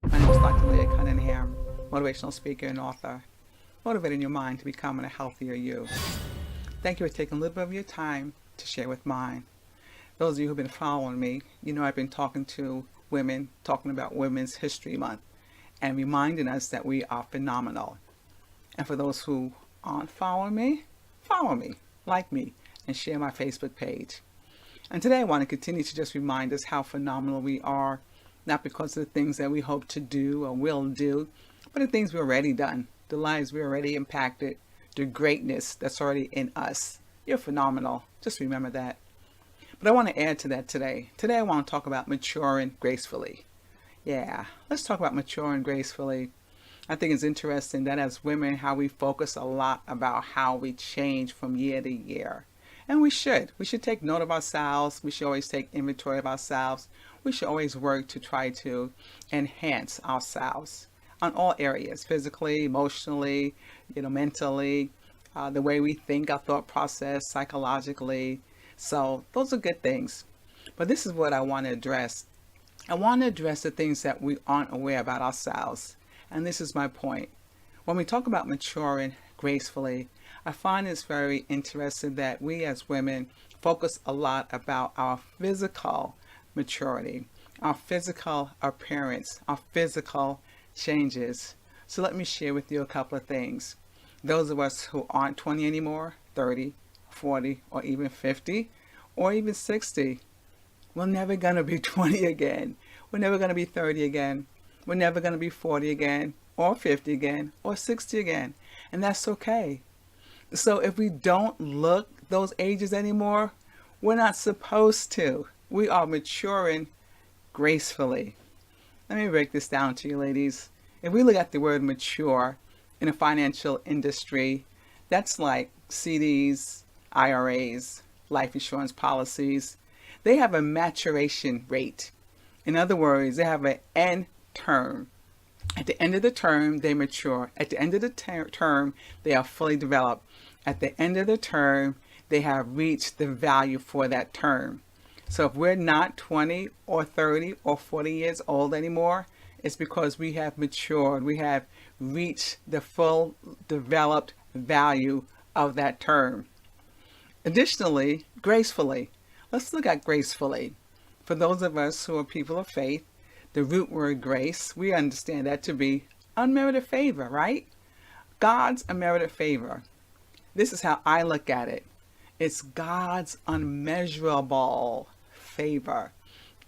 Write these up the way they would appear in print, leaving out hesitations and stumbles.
My name is Dr. Leah Cunningham, motivational speaker and author, motivating your mind to become a healthier you. Thank you for taking a little bit of your time to share with mine. Those of you who've been following me, you know I've been talking to women, talking about Women's History Month, and reminding us that we are phenomenal. And for those who aren't following me, follow me, like me, and share my Facebook page. And today I want to continue to just remind us how phenomenal we are, not because of the things that we hope to do or will do, but the things we've already done, the lives we already impacted, the greatness that's already in us. You're phenomenal. Just remember that. But I want to add to that today. Today I want to talk about maturing gracefully. Yeah, let's talk about maturing gracefully. I think it's interesting that as women, how we focus a lot about how we change from year to year. And we should. We should take note of ourselves. We should always take inventory of ourselves. We should always work to try to enhance ourselves on all areas, physically, emotionally, mentally, the way we think, our thought process, psychologically. So those are good things. But this is what I want to address. I want to address the things that we aren't aware about ourselves. And this is my point. When we talk about maturing gracefully, I find it's very interesting that we as women focus a lot about our physical maturity, our physical appearance, our physical changes. So let me share with you a couple of things. Those of us who aren't 20 anymore, 30, 40, or even 50, or even 60, we're never going to be 20 again. We're never going to be 30 again. We're never going to be 40 again, or 50 again, or 60 again. And that's okay. So if we don't look those ages anymore, we're not supposed to. We are maturing gracefully. Let me break this down to you, ladies. If we look at the word mature in the financial industry, that's like CDs, IRAs, life insurance policies. They have a maturation rate. In other words, they have an end term. At the end of the term, they mature. At the end of the term, they are fully developed. At the end of the term, they have reached the value for that term. So if we're not 20 or 30 or 40 years old anymore, it's because we have matured. We have reached the full developed value of that term. Additionally, gracefully. Let's look at gracefully. For those of us who are people of faith, the root word grace, we understand that to be unmerited favor, right? God's unmerited favor. This is how I look at it. It's God's unmeasurable favor.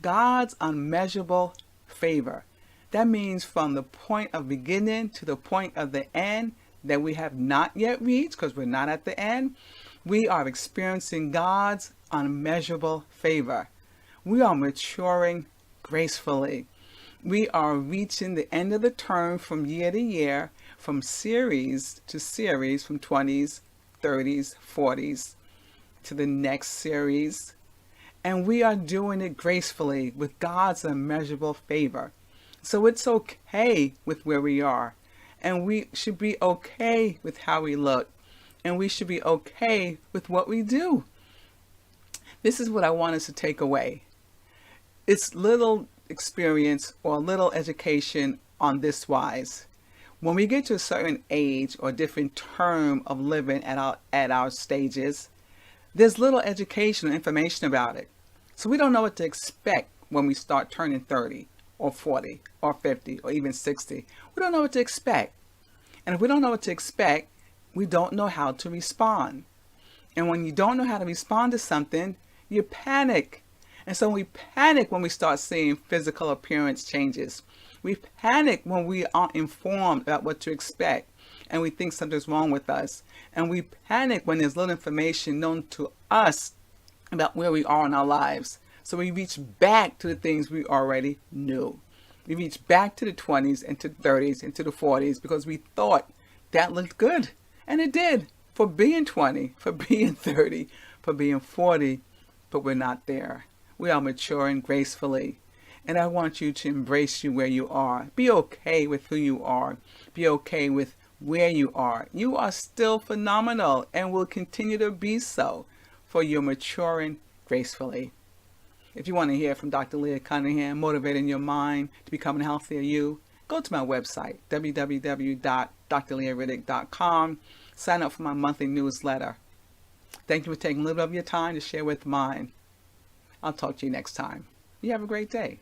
God's unmeasurable favor. That means from the point of beginning to the point of the end that we have not yet reached, because we're not at the end, we are experiencing God's unmeasurable favor. We are maturing gracefully. We are reaching the end of the term from year to year, from series to series, from 20s, 30s, 40s to the next series. And we are doing it gracefully with God's unmeasurable favor. So it's okay with where we are. And we should be okay with how we look. And we should be okay with what we do. This is what I want us to take away. It's little experience or little education on this wise. When we get to a certain age or different term of living at our stages, there's little educational information about it. So we don't know what to expect when we start turning 30 or 40 or 50 or even 60. We don't know what to expect. And if we don't know what to expect, we don't know how to respond. And when you don't know how to respond to something, you panic. And so we panic when we start seeing physical appearance changes. We panic when we aren't informed about what to expect and we think something's wrong with us. And we panic when there's little information known to us about where we are in our lives. So we reach back to the things we already knew. We reach back to the 20s and to the 30s and to the 40s because we thought that looked good. And it did, for being 20, for being 30, for being 40, but we're not there. We are maturing gracefully. And I want you to embrace you where you are. Be okay with who you are. Be okay with where you are. You are still phenomenal and will continue to be so, for you're maturing gracefully. If you want to hear from Dr. Leah Cunningham, motivating your mind to become a healthier you, go to my website, www.drleahriddick.com. Sign up for my monthly newsletter. Thank you for taking a little bit of your time to share with mine. I'll talk to you next time. You have a great day.